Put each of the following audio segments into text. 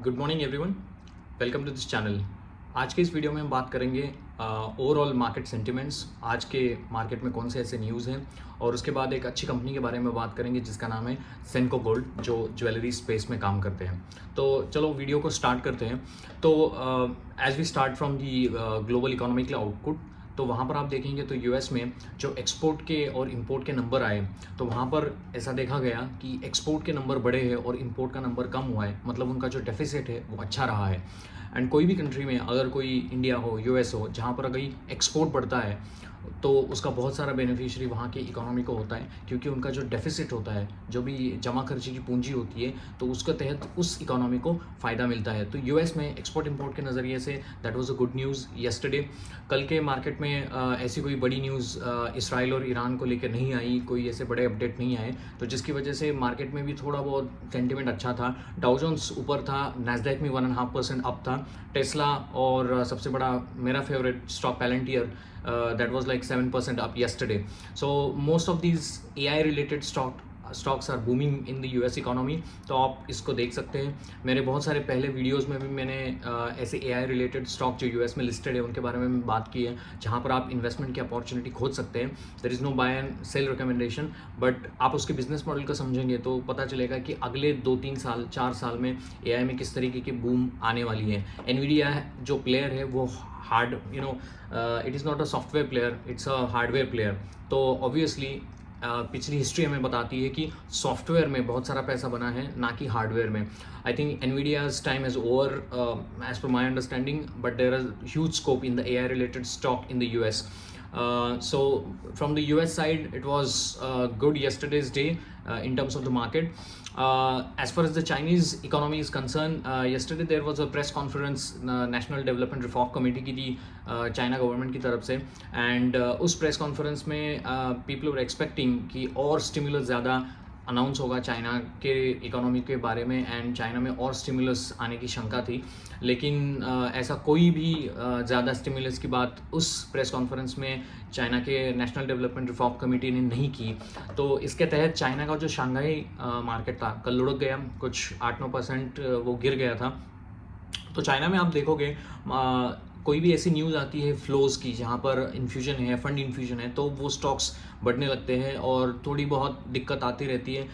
Good morning everyone, welcome to this channel. आज के इस वीडियो में हम बात करेंगे ओवरऑल मार्केट सेंटिमेंट्स, आज के मार्केट में कौन से ऐसे न्यूज़ हैं, और उसके बाद एक अच्छी कंपनी के बारे में बात करेंगे जिसका नाम है सेंको गोल्ड, जो ज्वेलरी स्पेस में काम करते हैं। तो चलो वीडियो को स्टार्ट करते हैं। तो as we start from the global economic output, तो वहाँ पर आप देखेंगे तो यूएस में जो एक्सपोर्ट के और इंपोर्ट के नंबर आए, तो वहाँ पर ऐसा देखा गया कि एक्सपोर्ट के नंबर बढ़े हैं और इंपोर्ट का नंबर कम हुआ है, मतलब उनका जो डेफिसिट है वो अच्छा रहा है। एंड कोई भी कंट्री में, अगर कोई इंडिया हो, यूएस हो, जहाँ पर अगर एक्सपोर्ट बढ़ता है तो उसका बहुत सारा बेनिफिशियरी वहाँ की इकोनॉमी को होता है, क्योंकि उनका जो डेफिसिट होता है, जो भी जमा खर्ची की पूंजी होती है, तो उसके तहत उस इकोनॉमी को फ़ायदा मिलता है। तो यूएस में एक्सपोर्ट इंपोर्ट के नज़रिए say that was a good news yesterday. कल के मार्केट में ऐसी कोई बड़ी न्यूज़ इसराइल और ईरान को लेकर नहीं आई, कोई ऐसे बड़े अपडेट नहीं आए, तो जिसकी वजह से मार्केट में भी थोड़ा बहुत सेंटिमेंट अच्छा था। डाउ जोन्स ऊपर था, नैस्डैक में 1.5% अप था। टेस्ला और सबसे बड़ा मेरा favourite stock Palantir, that was like 7% up yesterday. So most of these AI related stocks are booming in the US economy. तो आप इसको देख सकते हैं। मेरे बहुत सारे पहले वीडियोस में भी मैंने ऐसे AI related स्टॉक जो US में लिस्टेड है उनके बारे में बात की है, जहाँ पर आप इन्वेस्टमेंट की अपॉर्चुनिटी खोज सकते हैं। There is no buy and sell recommendation, but आप उसके बिजनेस मॉडल को समझेंगे तो पता चलेगा कि अगले 2-3 साल 4 साल में AI में किस तरीके की बूम आने वाली है। NVIDIA जो प्लेयर है वो hard, it is not a software player, it's a hardware player. तो ऑब्वियसली पिछली हिस्ट्री हमें बताती है कि सॉफ्टवेयर में बहुत सारा पैसा बना है, ना कि हार्डवेयर में। I think Nvidia's time is over as per my understanding, but there are huge scope in the AI related stock in the US. So from the US side, it was good yesterday's day in terms of the market. As far as the Chinese economy is concerned, yesterday there was a press conference, National Development Reform Committee की थी China government की तरफ से, and उस press conference में people were expecting कि और stimulus ज़्यादा अनाउंस होगा चाइना के इकोनॉमी के बारे में, एंड चाइना में और स्टिमुलस आने की शंका थी, लेकिन ऐसा कोई भी ज़्यादा स्टिमुलस की बात उस प्रेस कॉन्फ्रेंस में चाइना के नेशनल डेवलपमेंट रिफॉर्म कमेटी ने नहीं की। तो इसके तहत चाइना का जो शंघाई मार्केट था कल लुढ़क गया, कुछ 8-9% वो गिर गया था। तो चाइना में आप देखोगे कोई भी ऐसी न्यूज़ आती है फ्लोज़ की, जहाँ पर इन्फ्यूजन है, फंड इन्फ्यूजन है, तो वो स्टॉक्स बढ़ने लगते हैं, और थोड़ी बहुत दिक्कत आती रहती है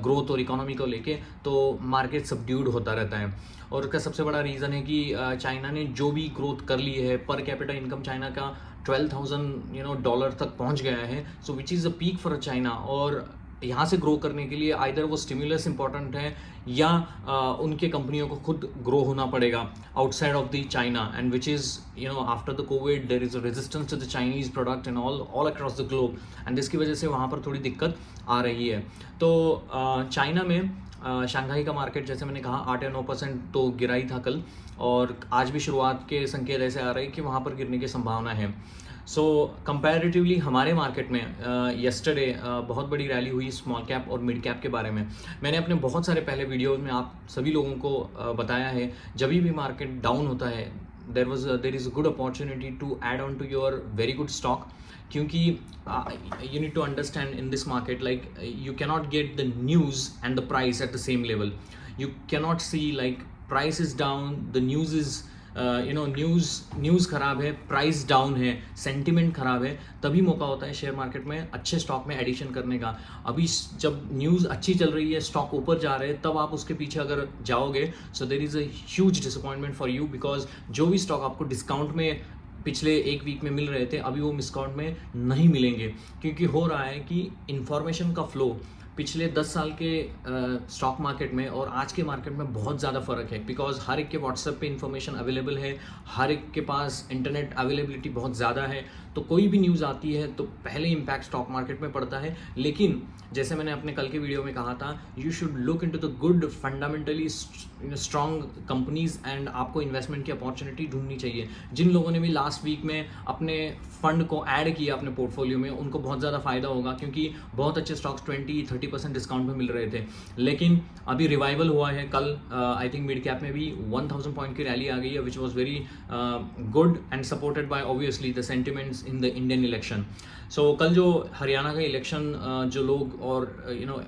ग्रोथ और इकोनॉमी को लेके, तो मार्केट सबड्यूड होता रहता है। और उसका सबसे बड़ा रीज़न है कि चाइना ने जो भी ग्रोथ कर ली है, पर कैपिटा इनकम चाइना का $12,000 तक पहुँच गया है, so which is a peak for China. और यहाँ से ग्रो करने के लिए आइदर वो स्टिमुलस इंपॉर्टेंट है, या उनके कंपनियों को खुद ग्रो होना पड़ेगा outside of the China, and which is after the Covid there is a resistance to the Chinese product and all across the globe, and जिसकी वजह से वहाँ पर थोड़ी दिक्कत आ रही है। तो चाइना में शंघाई का मार्केट, जैसे मैंने कहा, 8 या 9% तो गिरा ही था कल, और आज भी शुरुआत के संकेत ऐसे आ रहे हैं कि वहाँ पर गिरने की संभावना है। सो कंपैरेटिवली हमारे मार्केट में येस्टरडे बहुत बड़ी रैली हुई स्मॉल कैप और मिड कैप के बारे में। मैंने अपने बहुत सारे पहले वीडियोज में आप सभी लोगों को बताया है, जब भी मार्केट डाउन होता है there is a good opportunity to add on to your very good stock, क्योंकि you need to understand in this market, like you cannot get the news and the price at the same level. You cannot see like price is down, the news is news ख़राब है, price down है, sentiment ख़राब है, तभी मौका होता है share market में अच्छे स्टॉक में एडिशन करने का। अभी जब न्यूज़ अच्छी चल रही है, स्टॉक ऊपर जा रहे हैं, तब आप उसके पीछे अगर जाओगे, so there is a huge disappointment for you, because जो भी स्टॉक आपको डिस्काउंट में पिछले एक वीक में मिल रहे थे, अभी वो डिस्काउंट में नहीं मिलेंगे, क्योंकि हो रहा है कि इन्फॉर्मेशन का फ्लो पिछले 10 साल के स्टॉक मार्केट में और आज के मार्केट में बहुत ज़्यादा फ़र्क है, बिकॉज हर एक के व्हाट्सएप पे इन्फॉर्मेशन अवेलेबल है, हर एक के पास इंटरनेट अवेलेबिलिटी बहुत ज़्यादा है, तो कोई भी न्यूज़ आती है तो पहले इम्पैक्ट स्टॉक मार्केट में पड़ता है। लेकिन जैसे मैंने अपने कल के वीडियो में कहा था, you should look into the good fundamentally strong companies, and आपको इन्वेस्टमेंट की अपॉर्चुनिटी ढूंढनी चाहिए। जिन लोगों ने भी लास्ट वीक में अपने फंड को ऐड किया अपने पोर्टफोलियो में, उनको बहुत ज़्यादा फ़ायदा होगा, क्योंकि बहुत अच्छे स्टॉक्स 20, 70% डिस्काउंट में मिल रहे थे, लेकिन अभी रिवाइवल हुआ है। कल आई थिंक मिड कैप में भी 1000 पॉइंट की रैली आ गई है, which was very good and supported by obviously the sentiments in the Indian election. So कल जो हरियाणा का इलेक्शन जो लोग और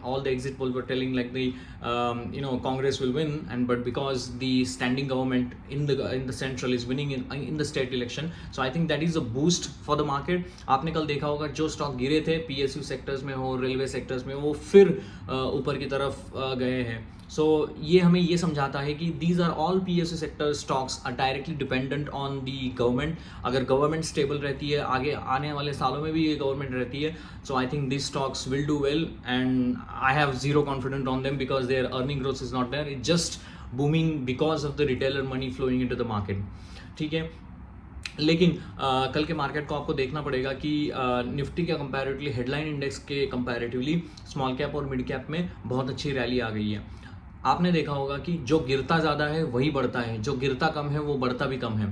all the exit poll were telling like the Congress will win and but because the standing government in the central is winning in the state election, so I think that is a boost for the market. आपने कल देखा होगा जो stock गिरे थे PSU sectors में हो, railway sectors में, वो फिर ऊपर की तरफ गए हैं। सो ये हमें ये समझाता है कि these are all PSU sector stocks are directly dependent on the government. अगर गवर्नमेंट स्टेबल रहती है, आगे आने वाले सालों में भी ये गवर्नमेंट रहती है, so I think this stocks will do well and I have zero confident on them because their earning growth is not there, it just booming because of the retailer money flowing into the market. ठीक है, लेकिन कल के market को आपको देखना पड़ेगा कि निफ्टी के कंपैरेटिवली, हेडलाइन इंडेक्स के कंपैरेटिवली स्मॉल कैप और मिड कैप में बहुत अच्छी रैली आ गई है। आपने देखा होगा कि जो गिरता ज़्यादा है वही बढ़ता है, जो गिरता कम है वो बढ़ता भी कम है।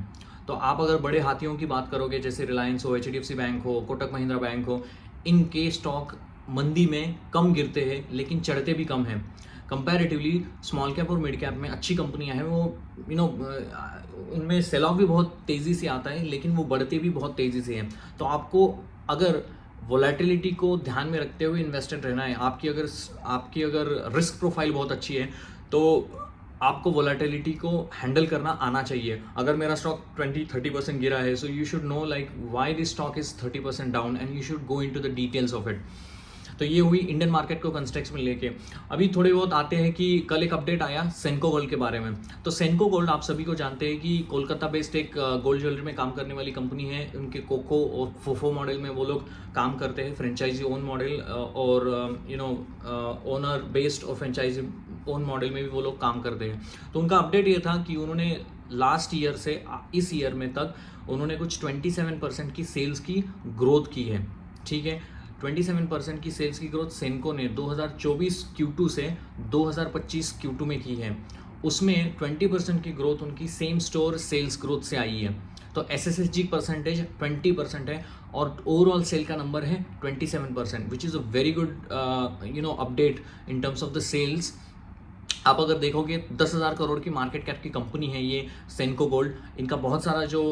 तो आप अगर बड़े हाथियों की बात करोगे, जैसे रिलायंस हो, HDFC बैंक हो, कोटक महिंद्रा बैंक हो, इनके स्टॉक मंदी में कम गिरते हैं लेकिन चढ़ते भी कम हैं। कंपैरेटिवली स्मॉल कैप और मिड कैप में अच्छी कंपनियां हैं, वो उनमें सेल ऑफ भी बहुत तेज़ी से आता है लेकिन वो बढ़ते भी बहुत तेज़ी से हैं। तो आपको अगर वोलेटिलिटी को ध्यान में रखते हुए इन्वेस्टेड रहना है, आपकी अगर रिस्क प्रोफाइल बहुत अच्छी है तो आपको वोलेटिलिटी को हैंडल करना आना चाहिए। अगर मेरा स्टॉक 20-30% गिरा है, so you should know like why this stock is 30% down and you should go into the details of it. तो ये हुई इंडियन मार्केट को कंटेक्स्ट में लेके। अभी थोड़े बहुत आते हैं कि कल एक अपडेट आया सेनको गोल्ड के बारे में। तो सेनको गोल्ड आप सभी को जानते हैं कि कोलकाता बेस्ड एक गोल्ड ज्वेलरी में काम करने वाली कंपनी है। उनके कोको और फोफो मॉडल में वो लोग काम करते हैं, फ्रेंचाइजी ओन मॉडल और ओनर बेस्ड और फ्रेंचाइजी ओन मॉडल में भी वो लोग काम करते हैं। तो उनका अपडेट ये था कि उन्होंने लास्ट ईयर से इस ईयर में तक उन्होंने कुछ 27% की सेल्स की ग्रोथ की है। ठीक है, 27% की सेल्स की ग्रोथ सेनको ने 2024 Q2 से 2025 Q2 में की है। उसमें 20% की ग्रोथ उनकी सेम स्टोर सेल्स ग्रोथ से आई है। तो SSSG परसेंटेज 20% है और ओवरऑल सेल का नंबर है 27%, which is a very good update in terms of the sales. आप अगर देखोगे 10,000 करोड़ की मार्केट कैप की कंपनी है ये सेनको गोल्ड। इनका बहुत सारा जो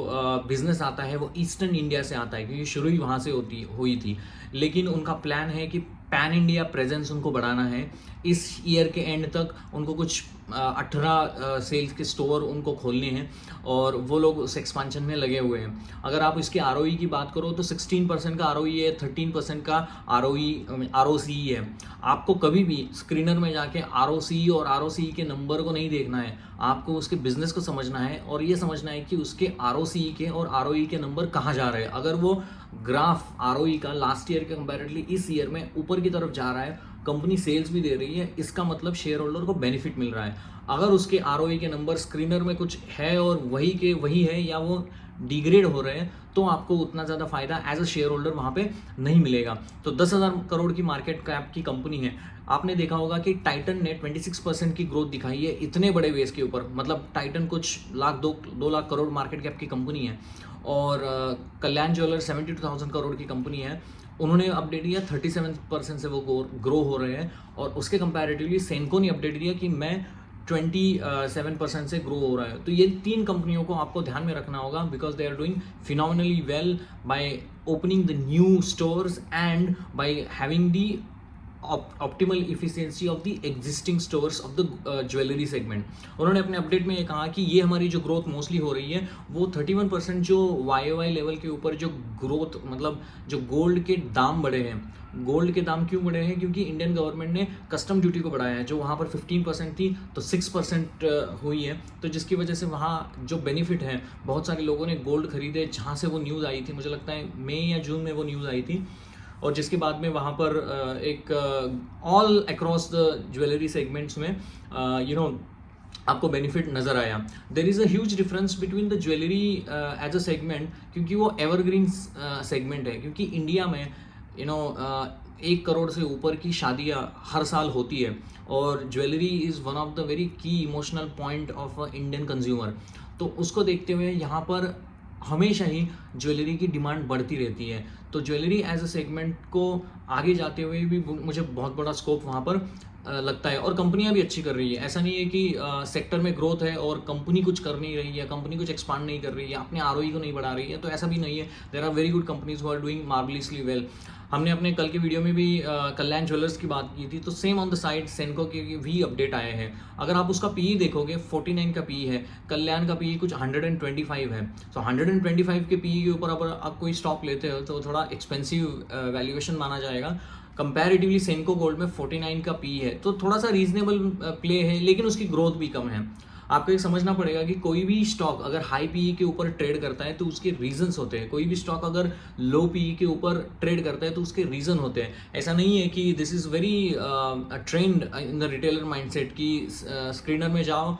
बिजनेस आता है वो ईस्टर्न इंडिया से आता है क्योंकि शुरू ही वहाँ से हुई थी, लेकिन उनका प्लान है कि पैन इंडिया प्रेजेंस उनको बढ़ाना है। इस ईयर के एंड तक उनको कुछ 18 सेल्स के स्टोर उनको खोलने हैं और वो लोग उस एक्सपांशन में लगे हुए हैं। अगर आप इसके ROE की बात करो तो 16% का ROE है, 13% का ROCE है। आपको कभी भी स्क्रीनर में जाके ROCE और ROCE के नंबर को नहीं देखना है, आपको उसके बिजनेस को समझना है और ये समझना है कि उसके ROCE के और ROE के नंबर कहाँ जा रहे हैं। अगर वो ग्राफ ROE का लास्ट ईयर के कंपैरेटिवली इस ईयर में ऊपर की तरफ जा रहा है, कंपनी सेल्स भी दे रही है, इसका मतलब शेयर होल्डर को बेनिफिट मिल रहा है। अगर उसके ROE के नंबर स्क्रीनर में कुछ है और वही के वही है या वो डिग्रेड हो रहे हैं तो आपको उतना ज़्यादा फायदा एज अ शेयर होल्डर वहाँ पे नहीं मिलेगा। तो 10,000 करोड़ की मार्केट कैप की कंपनी है। आपने देखा होगा कि टाइटन ने 26% की ग्रोथ दिखाई है इतने बड़े बेस के ऊपर। मतलब टाइटन कुछ दो लाख करोड़ मार्केट कैप की कंपनी है और कल्याण ज्वेलर 72,000 करोड़ की कंपनी है। उन्होंने अपडेट दिया 37% से वो ग्रो हो रहे हैं और उसके कंपैरेटिवली सेनको ने अपडेट दिया कि मैं 27% से ग्रो हो रहा है। तो ये तीन कंपनियों को आपको ध्यान में रखना होगा because they are doing phenomenally well by opening the new stores and by having the optimal efficiency of the existing stores of the jewellery segment. उन्होंने अपने अपडेट में ये कहा कि ये हमारी जो ग्रोथ मोस्टली हो रही है वो 31% जो YOY लेवल के ऊपर जो ग्रोथ, मतलब जो गोल्ड के दाम बढ़े हैं। गोल्ड के दाम क्यों बढ़े हैं? क्योंकि इंडियन गवर्नमेंट ने कस्टम ड्यूटी को बढ़ाया है, जो वहाँ पर 15% थी तो 6% हुई है। तो जिसकी वजह से वहाँ जो बेनिफिट है, बहुत सारे लोगों ने गोल्ड खरीदे। जहाँ से वो न्यूज़ आई थी, मुझे लगता है मई या जून में वो न्यूज़ आई थी, और जिसके बाद में वहाँ पर एक all across the jewellery segments में आपको बेनिफिट नज़र आया। There is a huge difference between the jewellery as a segment, क्योंकि वो एवरग्रीन सेगमेंट है। क्योंकि इंडिया में 1 करोड़ से ऊपर की शादियाँ हर साल होती है और jewellery is one of the very key emotional point of a Indian consumer. तो उसको देखते हुए यहाँ पर हमेशा ही ज्वेलरी की डिमांड बढ़ती रहती है। तो ज्वेलरी एज अ सेगमेंट को आगे जाते हुए भी मुझे बहुत बड़ा स्कोप वहाँ पर लगता है, और कंपनियां भी अच्छी कर रही है। ऐसा नहीं है कि सेक्टर में ग्रोथ है और कंपनी कुछ कर नहीं रही है, कंपनी कुछ एक्सपांड नहीं कर रही है, अपने आरओई को नहीं बढ़ा रही है, तो ऐसा भी नहीं है। There are very good companies who are doing marvellously well. हमने अपने कल के वीडियो में भी कल्याण ज्वेलर्स की बात की थी, तो सेम ऑन द साइड सेनको के भी अपडेट आए हैं। अगर आप उसका पीई देखोगे 49 का पीई है, कल्याण का पीई कुछ 125 है। सो 125 के पीई के ऊपर अगर आप कोई स्टॉक लेते हो तो थोड़ा एक्सपेंसिव वैल्यूएशन माना जाएगा। कंपैरेटिवली सेनको गोल्ड में 49 का पी है, तो थोड़ा सा रीजनेबल प्ले है, लेकिन उसकी ग्रोथ भी कम है। आपको ये समझना पड़ेगा कि कोई भी स्टॉक अगर हाई पीई के ऊपर ट्रेड करता है तो उसके रीजंस होते हैं, कोई भी स्टॉक अगर लो पीई के ऊपर ट्रेड करता है तो उसके रीजन होते हैं। ऐसा नहीं है कि this is very trend in the retailer mindset कि स्क्रीनर में जाओ,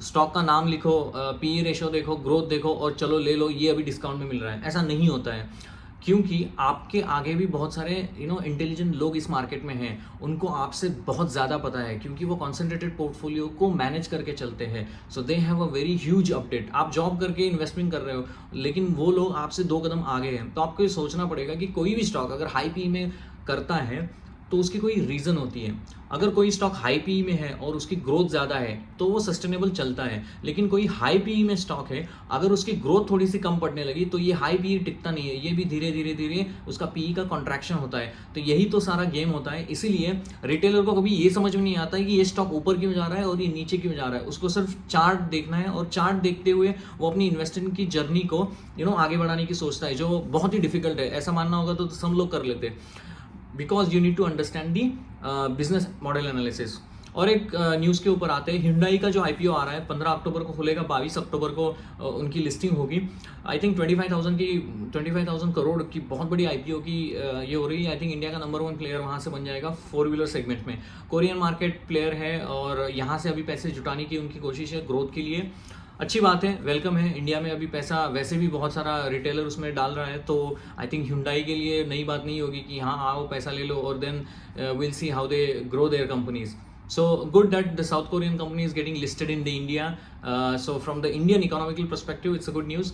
स्टॉक का नाम लिखो, पीई रेशो देखो, ग्रोथ देखो और चलो ले लो, ये अभी डिस्काउंट में मिल रहा है। ऐसा नहीं होता है, क्योंकि आपके आगे भी बहुत सारे इंटेलिजेंट लोग इस मार्केट में हैं, उनको आपसे बहुत ज़्यादा पता है, क्योंकि वो कॉन्सेंट्रेटेड पोर्टफोलियो को मैनेज करके चलते हैं। So they have a very huge update. आप जॉब करके इन्वेस्टमेंट कर रहे हो, लेकिन वो लोग आपसे 2 कदम आगे हैं। तो आपको ये सोचना पड़ेगा कि कोई भी स्टॉक अगर हाई पी में करता है तो उसकी कोई रीज़न होती है। अगर कोई स्टॉक हाई पी में है और उसकी ग्रोथ ज़्यादा है तो वो सस्टेनेबल चलता है, लेकिन कोई हाई पी में स्टॉक है, अगर उसकी ग्रोथ थोड़ी सी कम पड़ने लगी तो ये हाई पी टिकता नहीं है, ये भी धीरे धीरे धीरे उसका पी का कॉन्ट्रैक्शन होता है। तो यही तो सारा गेम होता है। इसीलिए रिटेलर को कभी ये समझ में नहीं आता है कि ये स्टॉक ऊपर क्यों जा रहा है और ये नीचे क्यों जा रहा है। उसको सिर्फ चार्ट देखना है, और चार्ट देखते हुए वो अपनी इन्वेस्टमेंट की जर्नी को आगे बढ़ाने की सोचता है, जो बहुत ही डिफिकल्ट है। ऐसा मानना होगा तो सब लोग कर लेते, because you need to understand the business model analysis. और एक न्यूज़ के ऊपर आते हैं, Hyundai का जो IPO आ रहा है 15 अक्टूबर को खुलेगा, 22 अक्टूबर को उनकी लिस्टिंग होगी। आई थिंक 25,000 करोड़ की बहुत बड़ी IPO की ये हो रही है। आई थिंक इंडिया का नंबर 1 प्लेयर वहाँ से बन जाएगा 4 व्हीलर सेगमेंट में। कोरियन मार्केट प्लेयर है और यहाँ से अभी पैसे जुटाने की उनकी कोशिश है ग्रोथ के लिए। अच्छी बात है, वेलकम है। इंडिया में अभी पैसा वैसे भी बहुत सारा रिटेलर उसमें डाल रहा है, तो आई थिंक Hyundai के लिए नई बात नहीं होगी कि हाँ आओ पैसा ले लो और then will see how they grow their companies. So good that the South Korean company is getting listed in the India. So from the Indian economical perspective, it's a good news.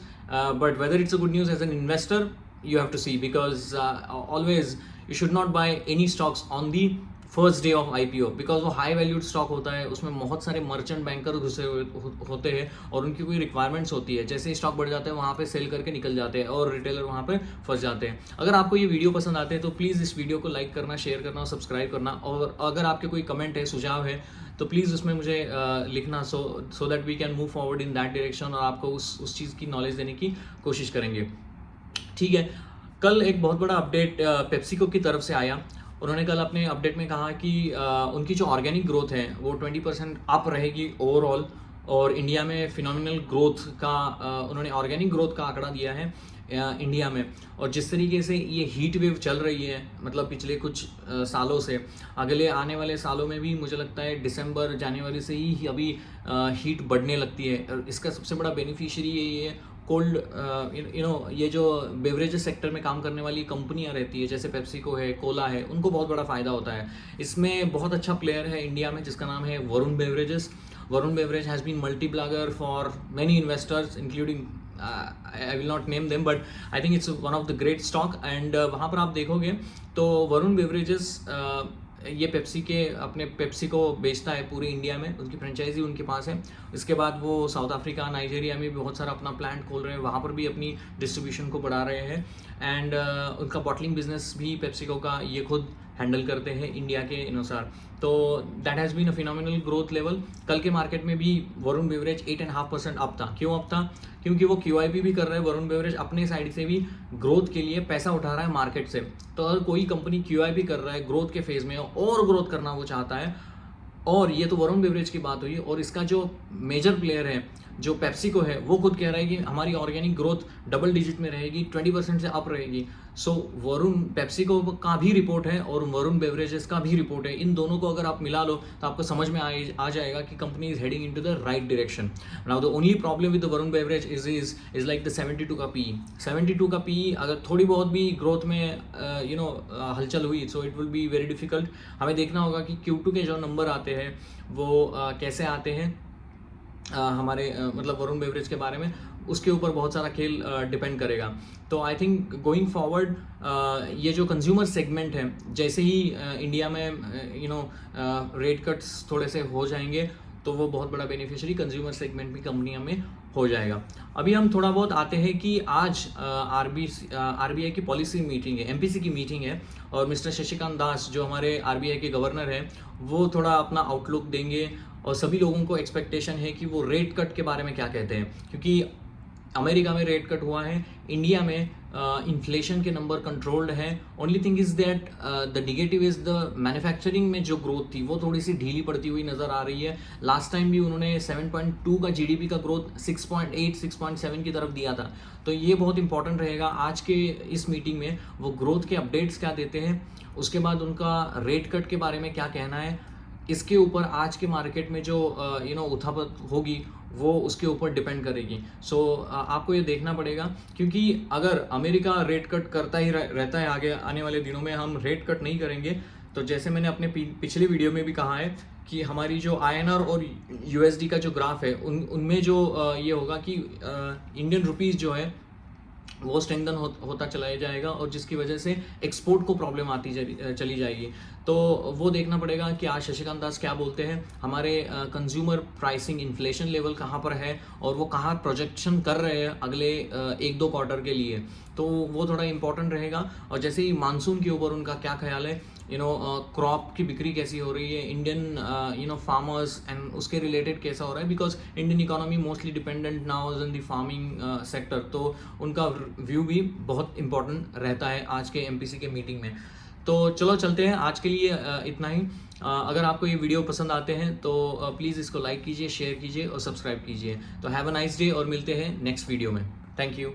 But whether it's a good news as an investor, you have to see, because always you should not buy any stocks on the first day of IPO, because वो high valued stock होता है, उसमें बहुत सारे merchant banker घुसे हुए होते हैं और उनकी कोई रिक्वायरमेंट्स होती है। जैसे ही स्टॉक बढ़ जाते हैं वहाँ पे सेल करके निकल जाते हैं और रिटेलर वहाँ पे फंस जाते हैं। अगर आपको ये वीडियो पसंद आते हैं तो प्लीज़ इस वीडियो को लाइक करना, शेयर करना और सब्सक्राइब करना, और अगर आपके कोई कमेंट है, सुझाव है, तो प्लीज़ उसमें मुझे लिखना, so that we can move forward in that direction, और आपको उस चीज़ की नॉलेज देने की कोशिश करेंगे। ठीक है, कल एक बहुत बड़ा अपडेट पेप्सिको की तरफ से आया। उन्होंने कल अपने अपडेट में कहा कि उनकी जो ऑर्गेनिक ग्रोथ है वो 20% अप रहेगी ओवरऑल, और इंडिया में फिनोमिनल ग्रोथ का उन्होंने ऑर्गेनिक ग्रोथ का आंकड़ा दिया है इंडिया में। और जिस तरीके से ये हीट वेव चल रही है, मतलब पिछले कुछ सालों से, अगले आने वाले सालों में भी मुझे लगता है दिसंबर जनवरी से ही अभी हीट बढ़ने लगती है। और इसका सबसे बड़ा बेनिफिशियरी ये कोल्ड ये जो बेवरेजेस सेक्टर में काम करने वाली कंपनियां रहती है, जैसे पेप्सिको है, कोला है, उनको बहुत बड़ा फ़ायदा होता है। इसमें बहुत अच्छा प्लेयर है इंडिया में जिसका नाम है Varun Beverages. Varun Beverage has been multibagger for many investors including I will not name them, but I think it's one of the great stock. and वहाँ पर आप देखोगे तो वरुण बेवरेजेस ये अपने पेप्सी को बेचता है पूरे इंडिया में, उनकी फ्रेंचाइजी उनके पास है। इसके बाद वो साउथ अफ्रीका, नाइजीरिया में भी बहुत सारा अपना प्लांट खोल रहे हैं, वहाँ पर भी अपनी डिस्ट्रीब्यूशन को बढ़ा रहे हैं। एंड उनका बॉटलिंग बिजनेस भी पेप्सिको का ये खुद हैंडल करते हैं इंडिया के अनुसार। तो that has been a phenomenal growth level. कल के मार्केट में भी वरुण बेवरेज 8.5% अप था। क्यों अप था? क्योंकि वो QIP भी कर रहे हैं। वरुण बेवरेज अपने साइड से भी ग्रोथ के लिए पैसा उठा रहा है मार्केट से। तो अगर कोई कंपनी QIP कर रहा है ग्रोथ के फेज में और ग्रोथ करना वो चाहता है, और ये तो वरुण बेवरेज की बात हुई, और इसका जो मेजर प्लेयर है जो पेप्सिको है वो खुद कह रहा है कि हमारी ऑर्गेनिक ग्रोथ डबल डिजिट में रहेगी, 20% से अप रहेगी। सो वरुण पेप्सिको का भी रिपोर्ट है और वरुण बेवरेजेस का भी रिपोर्ट है। इन दोनों को अगर आप मिला लो तो आपको समझ में आ जाएगा कि company is heading into the right direction. Now the only problem with the Varun beverage is like the 72 का पी। 72 का पी अगर थोड़ी बहुत भी ग्रोथ में हलचल हुई, so it will be very difficult. हमें देखना होगा कि Q2 के जो नंबर आते हैं वो कैसे आते हैं। हमारे मतलब वरुण बेवरेज के बारे में उसके ऊपर बहुत सारा खेल डिपेंड करेगा। तो आई थिंक गोइंग फॉरवर्ड ये जो कंज्यूमर सेगमेंट है, जैसे ही इंडिया में रेट कट्स थोड़े से हो जाएंगे तो वो बहुत बड़ा बेनिफिशियरी कंज्यूमर सेगमेंट भी कंपनियों में हो जाएगा। अभी हम थोड़ा बहुत आते हैं कि आज आरबीआई की पॉलिसी मीटिंग है, एमपीसी की मीटिंग है, और मिस्टर शशिकांत दास जो हमारे आरबीआई के गवर्नर हैं वो थोड़ा अपना आउटलुक देंगे, और सभी लोगों को एक्सपेक्टेशन है कि वो रेट कट के बारे में क्या कहते हैं, क्योंकि अमेरिका में रेट कट हुआ है, इंडिया में इन्फ्लेशन के नंबर कंट्रोल्ड है। Only thing is that the negative is the manufacturing में जो ग्रोथ थी वो थोड़ी सी ढीली पड़ती हुई नज़र आ रही है। लास्ट टाइम भी उन्होंने 7.2 का जीडीपी का ग्रोथ 6.8 6.7 की तरफ दिया था। तो ये बहुत इंपॉर्टेंट रहेगा आज के इस मीटिंग में, वो ग्रोथ के अपडेट्स क्या देते हैं, उसके बाद उनका रेट कट के बारे में क्या कहना है, इसके ऊपर आज के मार्केट में जो उठापत होगी वो उसके ऊपर डिपेंड करेगी। सो आपको ये देखना पड़ेगा, क्योंकि अगर अमेरिका रेट कट करता ही रहता है, आगे आने वाले दिनों में हम रेट कट नहीं करेंगे, तो जैसे मैंने अपने पिछले वीडियो में भी कहा है कि हमारी जो INR और USD का जो ग्राफ है उनमें जो ये होगा कि इंडियन रुपीज़ जो है वो स्ट्रेंथन होता चला जाएगा, और जिसकी वजह से एक्सपोर्ट को प्रॉब्लम आती चली जाएगी। तो वो देखना पड़ेगा कि आज शशिकांत दास क्या बोलते हैं, हमारे कंज्यूमर प्राइसिंग इन्फ्लेशन लेवल कहाँ पर है और वो कहाँ प्रोजेक्शन कर रहे हैं अगले 1-2 क्वार्टर के लिए, तो वो थोड़ा इंपॉर्टेंट रहेगा। और जैसे ही मानसून के ऊपर उनका क्या ख्याल है, क्रॉप की बिक्री कैसी हो रही है, इंडियन फार्मर्स एंड उसके रिलेटेड कैसा हो रहा है, because Indian economy mostly dependent now in the farming sector, तो उनका व्यू भी बहुत इंपॉर्टेंट रहता है आज के एमपीसी के मीटिंग में। तो चलो चलते हैं, आज के लिए इतना ही। अगर आपको ये वीडियो पसंद आते हैं तो प्लीज़ इसको लाइक कीजिए, शेयर कीजिए और सब्सक्राइब कीजिए। तो हैव अ नाइस डे, और मिलते हैं नेक्स्ट वीडियो में। Thank you.